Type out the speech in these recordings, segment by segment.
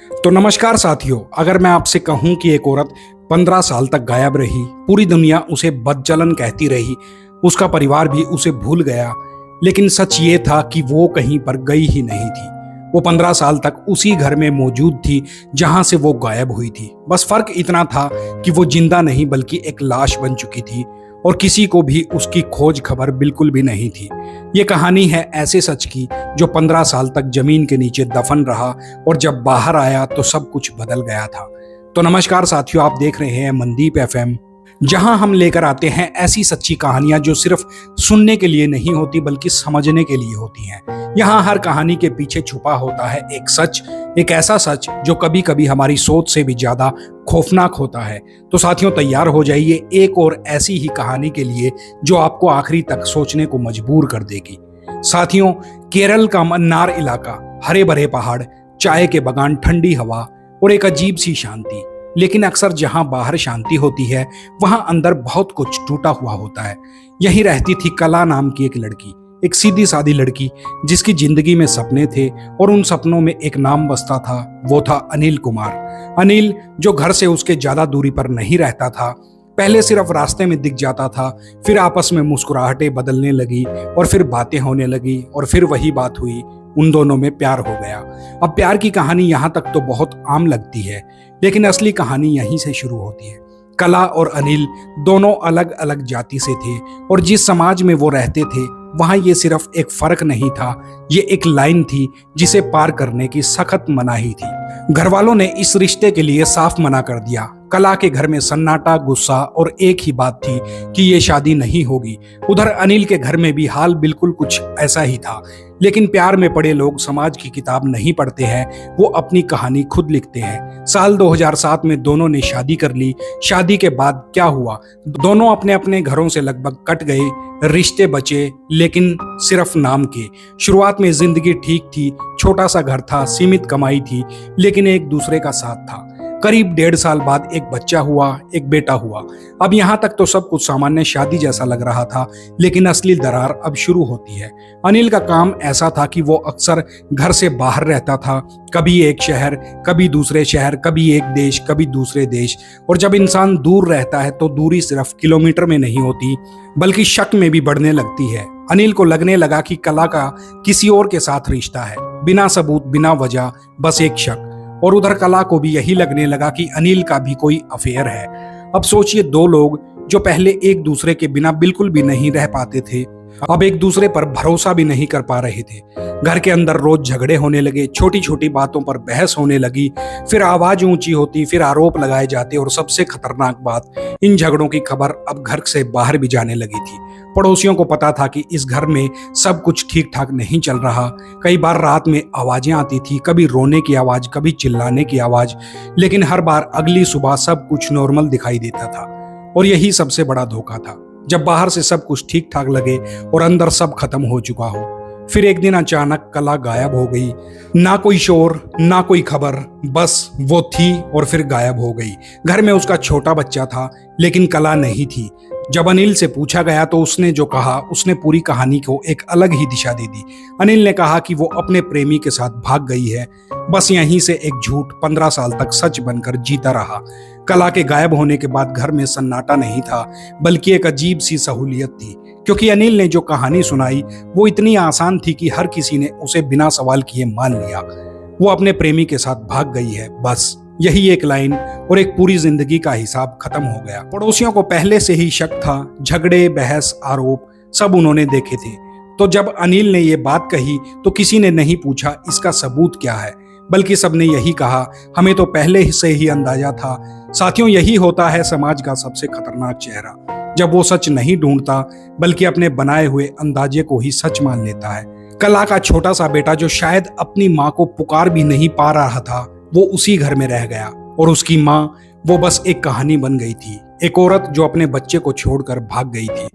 तो नमस्कार साथियों, अगर मैं आपसे कहूं कि एक औरत 15 साल तक गायब रही, पूरी दुनिया उसे बदचलन कहती रही, उसका परिवार भी उसे भूल गया, लेकिन सच ये था कि वो कहीं पर गई ही नहीं थी। वो 15 साल तक उसी घर में मौजूद थी जहां से वो गायब हुई थी। बस फर्क इतना था कि वो जिंदा नहीं बल्कि एक लाश बन चुकी थी और किसी को भी उसकी खोज खबर बिल्कुल भी नहीं थी। ये कहानी है ऐसे सच की जो 15 साल तक जमीन के नीचे दफन रहा और जब बाहर आया तो सब कुछ बदल गया था। तो नमस्कार साथियों, आप देख रहे हैं मनदीप एफएम, जहां हम लेकर आते हैं ऐसी सच्ची कहानियां जो सिर्फ सुनने के लिए नहीं होती बल्कि समझने के लिए होती हैं। यहाँ हर कहानी के पीछे छुपा होता है एक सच, एक ऐसा सच जो कभी कभी हमारी सोच से भी ज्यादा खौफनाक होता है। तो साथियों, तैयार हो जाइए एक और ऐसी ही कहानी के लिए जो आपको आखिरी तक सोचने को मजबूर कर देगी। साथियों, केरल का मन्नार इलाका, हरे भरे पहाड़, चाय के बागान, ठंडी हवा और एक अजीब सी शांति। लेकिन अक्सर जहां बाहर शांति होती है वहां अंदर बहुत कुछ टूटा हुआ होता है। यहीं रहती थी कला नाम की एक लड़की, एक सीधी सादी लड़की जिसकी जिंदगी में सपने थे और उन सपनों में एक नाम बसता था, वो था अनिल कुमार। अनिल, जो घर से उसके ज्यादा दूरी पर नहीं रहता था। पहले सिर्फ रास्ते में दिख जाता था, फिर आपस में मुस्कुराहटें बदलने लगी और फिर बातें होने लगी और फिर वही बात हुई, उन दोनों में प्यार हो गया। अब प्यार की कहानी यहाँ तक तो बहुत आम लगती है, लेकिन असली कहानी यहीं से शुरू होती है। कला और अनिल दोनों अलग अलग जाति से थे और जिस समाज में वो रहते थे वहां ये सिर्फ एक फर्क नहीं था, ये एक लाइन थी जिसे पार करने की सख्त मनाही थी। घर वालों ने इस रिश्ते के लिए साफ मना कर दिया। कला के घर में सन्नाटा, गुस्सा और एक ही बात थी कि ये शादी नहीं होगी। उधर अनिल के घर में भी हाल बिल्कुल कुछ ऐसा ही था। लेकिन प्यार में पड़े लोग समाज की किताब नहीं पढ़ते हैं, वो अपनी कहानी खुद लिखते हैं। साल 2007 में दोनों ने शादी कर ली। शादी के बाद क्या हुआ, दोनों अपने अपने घरों से लगभग कट गए। रिश्ते बचे लेकिन सिर्फ नाम के। शुरुआत में जिंदगी ठीक थी, छोटा सा घर था, सीमित कमाई थी, लेकिन एक दूसरे का साथ था। करीब 1.5 साल बाद एक बच्चा हुआ, एक बेटा हुआ। अब यहाँ तक तो सब कुछ सामान्य शादी जैसा लग रहा था, लेकिन असली दरार अब शुरू होती है। अनिल का काम ऐसा था कि वो अक्सर घर से बाहर रहता था, कभी एक शहर, कभी दूसरे शहर, कभी एक देश, कभी दूसरे देश। और जब इंसान दूर रहता है तो दूरी सिर्फ किलोमीटर में नहीं होती बल्कि शक में भी बढ़ने लगती है। अनिल को लगने लगा कि कला का किसी और के साथ रिश्ता है, बिना सबूत, बिना वजह, बस एक शक। और उधर कला को भी यही लगने लगा कि अनिल का भी कोई अफेयर है। अब सोचिए, दो लोग जो पहले एक दूसरे के बिना बिल्कुल भी नहीं रह पाते थे, अब एक दूसरे पर भरोसा भी नहीं कर पा रहे थे। घर के अंदर रोज झगड़े होने लगे, छोटी छोटी बातों पर बहस होने लगी, फिर आवाज ऊंची होती, फिर आरोप लगाए जाते और सबसे खतरनाक बात, इन झगड़ों की खबर अब घर से बाहर भी जाने लगी थी। पड़ोसियों को पता था कि इस घर में सब कुछ ठीक ठाक नहीं चल रहा। कई बार रात में आवाजें आती थी, कभी रोने की आवाज, कभी चिल्लाने की आवाज, लेकिन हर बार अगली सुबह सब कुछ नॉर्मल दिखाई देता था। और यही सबसे बड़ा धोखा था, जब बाहर से सब कुछ ठीक ठाक लगे और अंदर सब खत्म हो चुका हो। फिर एक दिन अचानक कला गायब हो गई। ना कोई शोर, ना कोई खबर, बस वो थी और फिर गायब हो गई। घर में उसका छोटा बच्चा था, लेकिन कला नहीं थी। जब अनिल से पूछा गया तो उसने जो कहा, उसने पूरी कहानी को एक अलग ही दिशा दे दी। अनिल ने कहा कि वो अपने प्रेमी के साथ भाग गई है। बस यहीं से एक झूठ 15 साल तक सच बनकर जीता रहा। कला के गायब होने के बाद घर में सन्नाटा नहीं था, बल्कि एक अजीब सी सहूलियत थी, क्योंकि अनिल ने जो कहानी सुनाई वो इतनी आसान थी कि हर किसी ने उसे बिना सवाल किए मान लिया। वो अपने प्रेमी के साथ भाग गई है, बस यही एक लाइन और एक पूरी जिंदगी का हिसाब खत्म हो गया। पड़ोसियों को पहले से ही शक था, झगड़े, बहस, आरोप सब उन्होंने देखे थे। तो जब अनिल ने ये बात कही तो किसी ने नहीं पूछा इसका सबूत क्या है, बल्कि सबने यही कहा, हमें तो पहले से ही अंदाजा था। साथियों, यही होता है समाज का सबसे खतरनाक चेहरा, जब वो सच नहीं ढूंढता बल्कि अपने बनाए हुए अंदाजे को ही सच मान लेता है। कला का छोटा सा बेटा, जो शायद अपनी माँ को पुकार भी नहीं पा रहा था, वो उसी घर में रह गया और उसकी माँ, वो बस एक कहानी बन गई थी, एक औरत जो अपने बच्चे को छोड़कर भाग गई थी।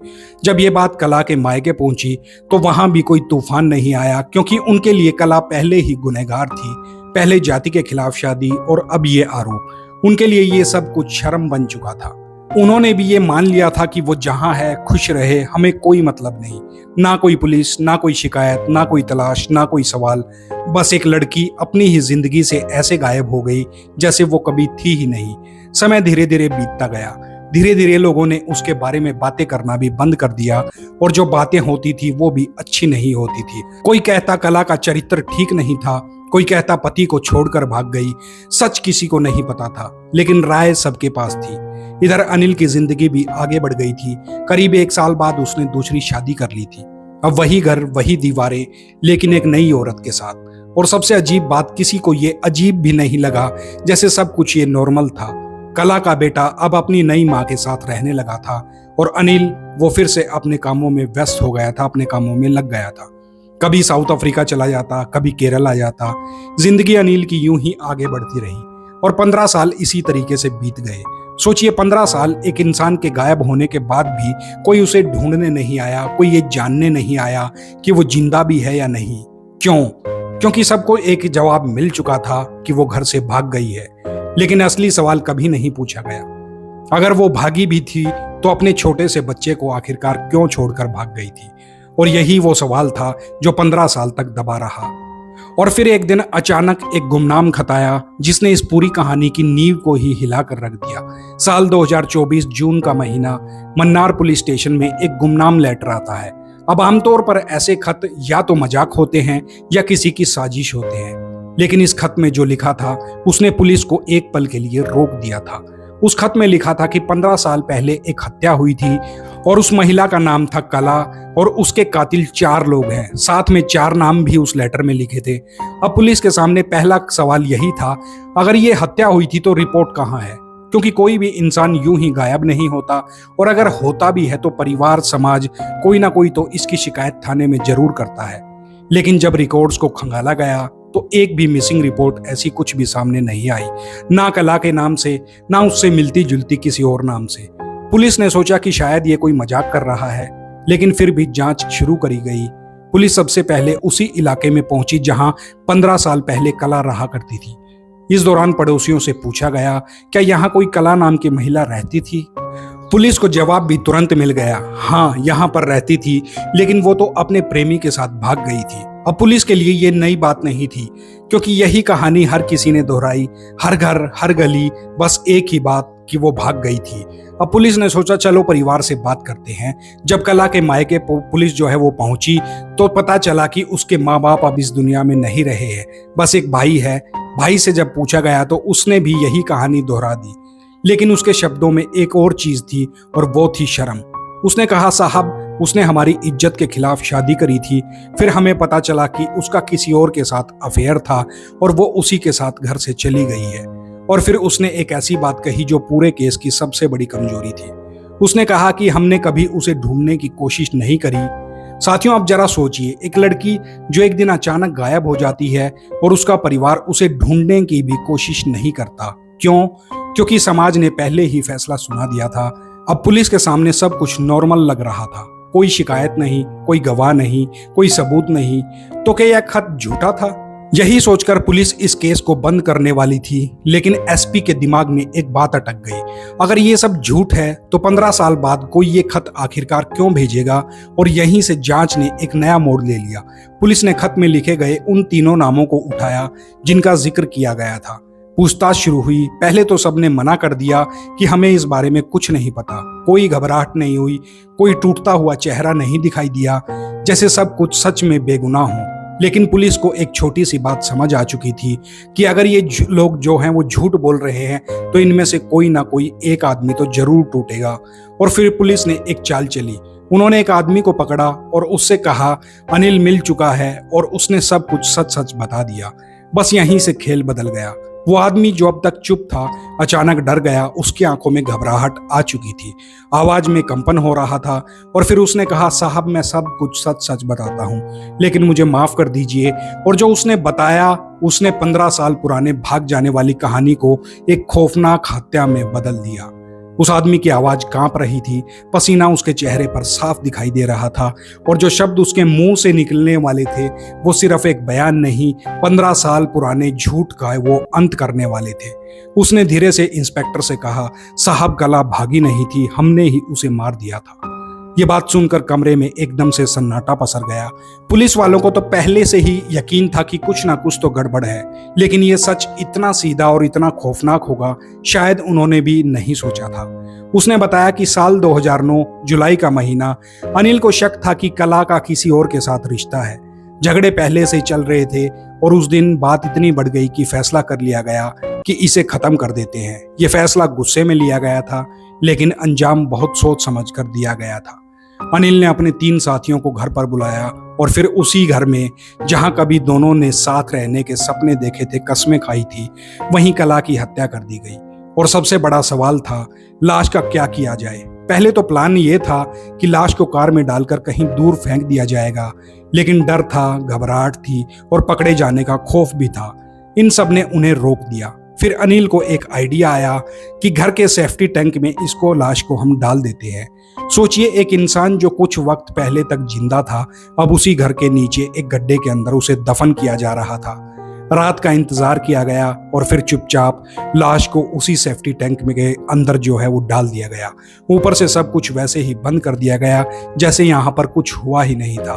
जब ये बात कला के मायके पहुंची तो वहां भी कोई तूफान नहीं आया, क्योंकि उनके लिए कला पहले ही गुनहगार थी। पहले जाति के खिलाफ शादी और अब ये आरोप, उनके लिए ये सब कुछ शर्म बन चुका था। उन्होंने भी ये मान लिया था कि वो जहां है खुश रहे, हमें कोई मतलब नहीं। ना कोई पुलिस, ना कोई शिकायत, ना कोई तलाश, ना कोई सवाल। बस एक लड़की अपनी ही जिंदगी से ऐसे गायब हो गई जैसे वो कभी थी ही नहीं। समय धीरे धीरे बीतता गया। धीरे धीरे लोगों ने उसके बारे में बातें करना भी बंद कर दिया, और जो बातें होती थी वो भी अच्छी नहीं होती थी। कोई कहता कला का चरित्र ठीक नहीं था, कोई कहता पति को छोड़कर भाग गई। सच किसी को नहीं पता था, लेकिन राय सबके पास थी। इधर अनिल की जिंदगी भी आगे बढ़ गई थी। करीब 1 साल बाद उसने दूसरी शादी कर ली थी। अब वही घर, वही दीवारें, लेकिन एक नई औरत के साथ। और सबसे अजीब बात, किसी को ये अजीब भी नहीं लगा, जैसे सब कुछ ये नॉर्मल था। कला का बेटा अब अपनी नई माँ के साथ रहने लगा था, और अनिल वो फिर से अपने कामों में व्यस्त हो गया था, अपने कामों में लग गया था। कभी साउथ अफ्रीका चला जाता, कभी केरल आ जाता। जिंदगी अनिल की यूं ही आगे बढ़ती रही, और 15 साल इसी तरीके से बीत गए। सोचिए, 15 साल एक इंसान के गायब होने के बाद भी कोई उसे ढूंढने नहीं आया, कोई ये जानने नहीं आया कि वो जिंदा भी है या नहीं। क्यों? क्योंकि सबको एक जवाब मिल चुका था कि वो घर से भाग गई है। लेकिन असली सवाल कभी नहीं पूछा गया, अगर वो भागी भी थी तो अपने छोटे से बच्चे को आखिरकार क्यों छोड़कर भाग गई थी। और यही वो सवाल था जो 15 साल तक दबा रहा। और फिर एक दिन अचानक एक गुमनाम खत आया, जिसने इस पूरी कहानी की नींव को ही हिलाकर रख दिया। साल 2024 जून का महीना, मन्नार पुलिस स्टेशन में एक गुमनाम लेटर आता है। अब आमतौर पर ऐसे खत या तो मजाक होते हैं या किसी की साजिश होते हैं, लेकिन इस खत में जो लिखा था उसने पुलिस को एक पल के लिए रोक दिया था। उस खत में लिखा था कि 15 साल पहले एक हत्या हुई थी, और उस महिला का नाम था कला, और उसके कातिल 4 लोग हैं। साथ में 4 नाम भी उस लेटर में लिखे थे। अब पुलिस के सामने पहला सवाल यही था, अगर ये हत्या हुई थी तो रिपोर्ट कहाँ है? क्योंकि कोई भी इंसान यूं ही गायब नहीं होता, और अगर होता भी है तो परिवार, समाज, कोई ना कोई तो इसकी शिकायत थाने में जरूर करता है। लेकिन जब रिकॉर्ड्स को खंगाला गया तो एक भी मिसिंग रिपोर्ट ऐसी कुछ भी सामने नहीं आई, ना कला के नाम से, ना उससे मिलती जुलती किसी और नाम से। पुलिस ने सोचा कि शायद ये कोई मजाक कर रहा है, लेकिन फिर भी जांच शुरू करी गई। पुलिस सबसे पहले उसी इलाके में पहुंची जहां 15 साल पहले कला रहा करती थी। इस दौरान पड़ोसियों से पूछा गया, क्या यहाँ कोई कला नाम की महिला रहती थी? पुलिस को जवाब भी तुरंत मिल गया, हाँ यहाँ पर रहती थी, लेकिन वो तो अपने प्रेमी के साथ भाग गई थी। अब पुलिस के लिए ये नई बात नहीं थी, क्योंकि यही कहानी हर किसी ने दोहराई, हर घर, हर गली, बस एक ही बात कि वो भाग गई थी। अब पुलिस ने सोचा चलो परिवार से बात करते हैं। जब कला के मायके पुलिस जो है वो पहुंची तो पता चला कि उसके माँ बाप अब इस दुनिया में नहीं रहे हैं, बस एक भाई है। भाई से जब पूछा गया तो उसने भी यही कहानी दोहरा दी, लेकिन उसके शब्दों में एक और चीज थी, और वो थी शर्म। उसने कहा, साहब उसने हमारी इज्जत के खिलाफ शादी करी थी, फिर हमें पता चला कि उसका किसी और के साथ अफेयर था, और वो उसी के साथ घर से चली गई है। और फिर उसने एक ऐसी बात कही जो पूरे केस की सबसे बड़ी कमजोरी थी। उसने कहा कि हमने कभी उसे ढूंढने की कोशिश नहीं करी। साथियों, आप जरा सोचिए, एक लड़की जो एक दिन अचानक गायब हो जाती है और उसका परिवार उसे ढूंढने की भी कोशिश नहीं करता। क्यों? क्योंकि समाज ने पहले ही फैसला सुना दिया था। अब पुलिस के सामने सब कुछ नॉर्मल लग रहा था, कोई शिकायत नहीं, कोई गवाह नहीं, कोई सबूत नहीं। तो क्या यह खत झूठा था? यही सोचकर पुलिस इस केस को बंद करने वाली थी, लेकिन एसपी के दिमाग में एक बात अटक गई। अगर ये सब झूठ है तो 15 साल बाद कोई ये खत आखिरकार क्यों भेजेगा? और यहीं से जांच ने एक नया मोड़ ले लिया। पुलिस ने खत में लिखे गए उन 3 नामों को उठाया जिनका जिक्र किया गया था। पूछताछ शुरू हुई। पहले तो सबने मना कर दिया कि हमें इस बारे में कुछ नहीं पता। कोई घबराहट नहीं हुई, कोई टूटता हुआ चेहरा नहीं दिखाई दिया, जैसे सब कुछ सच में बेगुनाह हो। लेकिन पुलिस को एक छोटी सी बात समझ आ चुकी थी कि अगर ये लोग जो हैं वो झूठ बोल रहे हैं तो इनमें से कोई ना कोई एक आदमी तो जरूर टूटेगा। और फिर पुलिस ने एक चाल चली। उन्होंने एक आदमी को पकड़ा और उससे कहा, अनिल मिल चुका है, और उसने सब कुछ सच सच बता दिया। बस यहीं से खेल बदल गया। वो आदमी जो अब तक चुप था अचानक डर गया। उसकी आंखों में घबराहट आ चुकी थी, आवाज में कंपन हो रहा था। और फिर उसने कहा, साहब मैं सब कुछ सच सच बताता हूँ, लेकिन मुझे माफ कर दीजिए। और जो उसने बताया, उसने 15 साल पुराने भाग जाने वाली कहानी को एक खौफनाक हत्या में बदल दिया। उस आदमी की आवाज कांप रही थी, पसीना उसके चेहरे पर साफ दिखाई दे रहा था और जो शब्द उसके मुंह से निकलने वाले थे वो सिर्फ एक बयान नहीं, 15 साल पुराने झूठ का वो अंत करने वाले थे। उसने धीरे से इंस्पेक्टर से कहा, साहब कला भागी नहीं थी, हमने ही उसे मार दिया था। ये बात सुनकर कमरे में एकदम से सन्नाटा पसर गया। पुलिस वालों को तो पहले से ही यकीन था कि कुछ ना कुछ तो गड़बड़ है, लेकिन ये सच इतना सीधा और इतना खौफनाक होगा शायद उन्होंने भी नहीं सोचा था। उसने बताया कि साल 2009 जुलाई का महीना, अनिल को शक था कि कला का किसी और के साथ रिश्ता है। झगड़े पहले से ही चल रहे थे और उस दिन बात इतनी बढ़ गई कि फैसला कर लिया गया कि इसे खत्म कर देते हैं। ये फैसला गुस्से में लिया गया था, लेकिन अंजाम बहुत सोच समझ कर दिया गया था। अनिल ने अपने 3 साथियों को घर पर बुलाया और फिर उसी घर में जहां कभी दोनों ने साथ रहने के सपने देखे थे, कस्में खाई थी, वहीं कला की हत्या कर दी गई। और सबसे बड़ा सवाल था, लाश का क्या किया जाए। पहले तो प्लान ये था कि लाश को कार में डालकर कहीं दूर फेंक दिया जाएगा, लेकिन डर था, घबराहट थी और पकड़े जाने का खौफ भी था। इन सब ने उन्हें रोक दिया। फिर अनिल को एक आइडिया आया कि घर के सेफ्टी टैंक में इसको लाश को हम डाल देते हैं। सोचिए, एक इंसान जो कुछ वक्त पहले तक जिंदा था, अब उसी घर के नीचे एक गड्ढे के अंदर उसे दफन किया जा रहा था। रात का इंतजार किया गया और फिर चुपचाप लाश को उसी सेफ्टी टैंक में के अंदर जो है वो डाल दिया गया। ऊपर से सब कुछ वैसे ही बंद कर दिया गया जैसे यहाँ पर कुछ हुआ ही नहीं था।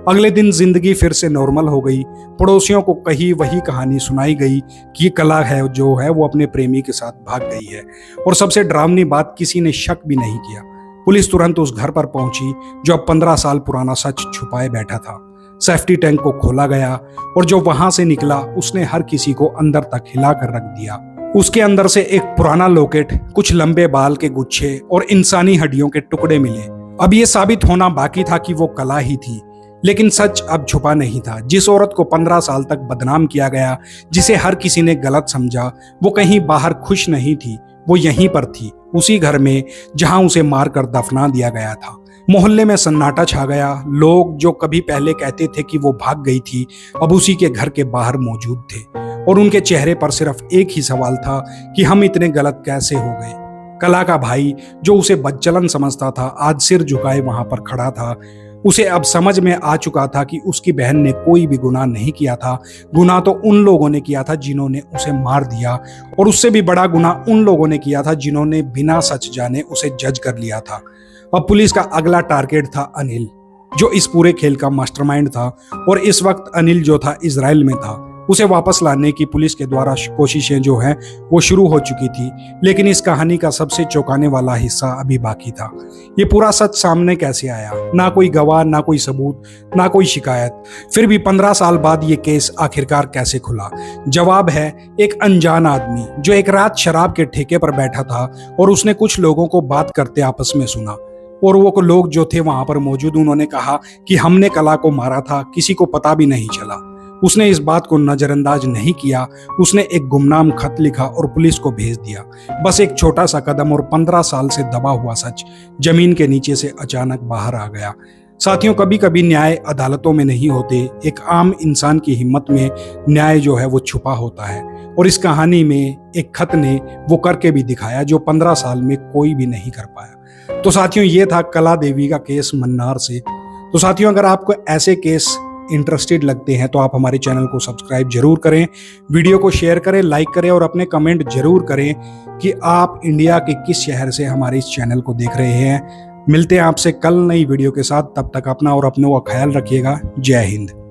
अगले दिन जिंदगी फिर से नॉर्मल हो गई। पड़ोसियों को कहीं वही कहानी सुनाई गई कि कला है जो है वो अपने प्रेमी के साथ भाग गई है। और सबसे डरावनी बात, किसी ने शक भी नहीं किया। पुलिस तुरंत उस घर पर पहुंची जो अब 15 साल पुराना सच छुपाए बैठा था। सेफ्टी टैंक को खोला गया और जो वहां से निकला उसने हर किसी को अंदर तक हिलाकर रख दिया। उसके अंदर से एक पुराना लॉकेट, कुछ लंबे बाल के गुच्छे और इंसानी हड्डियों के टुकड़े मिले। अब ये साबित होना बाकी था कि वो कला ही थी, लेकिन सच अब छुपा नहीं था। जिस औरत को 15 साल तक बदनाम किया गया, जिसे हर किसी ने गलत समझा, वो कहीं बाहर खुश नहीं थी, वो यहीं पर थी, उसी घर में जहां उसे मारकर दफना दिया गया था। मोहल्ले में सन्नाटा छा गया। लोग जो कभी पहले कहते थे कि वो भाग गई थी, अब उसी के घर के बाहर मौजूद थे और उनके चेहरे पर सिर्फ एक ही सवाल था कि हम इतने गलत कैसे हो गए। कला का भाई जो उसे बदचलन समझता था, आज सिर झुकाए वहां पर खड़ा था। उसे अब समझ में आ चुका था कि उसकी बहन ने कोई भी गुनाह नहीं किया था। गुनाह तो उन लोगों ने किया था जिन्होंने उसे मार दिया, और उससे भी बड़ा गुनाह उन लोगों ने किया था जिन्होंने बिना सच जाने उसे जज कर लिया था। अब पुलिस का अगला टारगेट था अनिल, जो इस पूरे खेल का मास्टरमाइंड था। और इस वक्त अनिल जो था इजराइल में था। उसे वापस लाने की पुलिस के द्वारा कोशिशें जो हैं वो शुरू हो चुकी थी, लेकिन इस कहानी का सबसे चौंकाने वाला हिस्सा अभी बाकी था। ये पूरा सच सामने कैसे आया? ना कोई गवाह, ना कोई सबूत, ना कोई शिकायत। फिर भी 15 साल बाद ये केस आखिरकार कैसे खुला? जवाब है, एक अनजान आदमी जो एक रात शराब के ठेके पर बैठा था और उसने कुछ लोगों को बात करते आपस में सुना। और वो लोग जो थे वहां पर मौजूद, उन्होंने कहा कि हमने कला को मारा था, किसी को पता भी नहीं चला। उसने इस बात को नजरअंदाज नहीं किया। उसने एक गुमनाम खत लिखा और पुलिस को भेज दिया। बस एक छोटा सा कदम और 15 साल से दबा हुआ सच जमीन के नीचे से अचानक बाहर आ गया। साथियों, कभी कभी न्याय अदालतों में नहीं होते, एक आम इंसान की हिम्मत में न्याय जो है वो छुपा होता है। और इस कहानी में एक खत ने वो करके भी दिखाया जो 15 साल में कोई भी नहीं कर पाया। तो साथियों, ये था कला देवी का केस मन्नार से। तो साथियों, अगर आपको ऐसे केस इंटरेस्टेड लगते हैं तो आप हमारे चैनल को सब्सक्राइब जरूर करें, वीडियो को शेयर करें, लाइक करें और अपने कमेंट जरूर करें कि आप इंडिया के किस शहर से हमारे इस चैनल को देख रहे हैं। मिलते हैं आपसे कल नई वीडियो के साथ। तब तक अपना और अपनों का ख्याल रखिएगा। जय हिंद।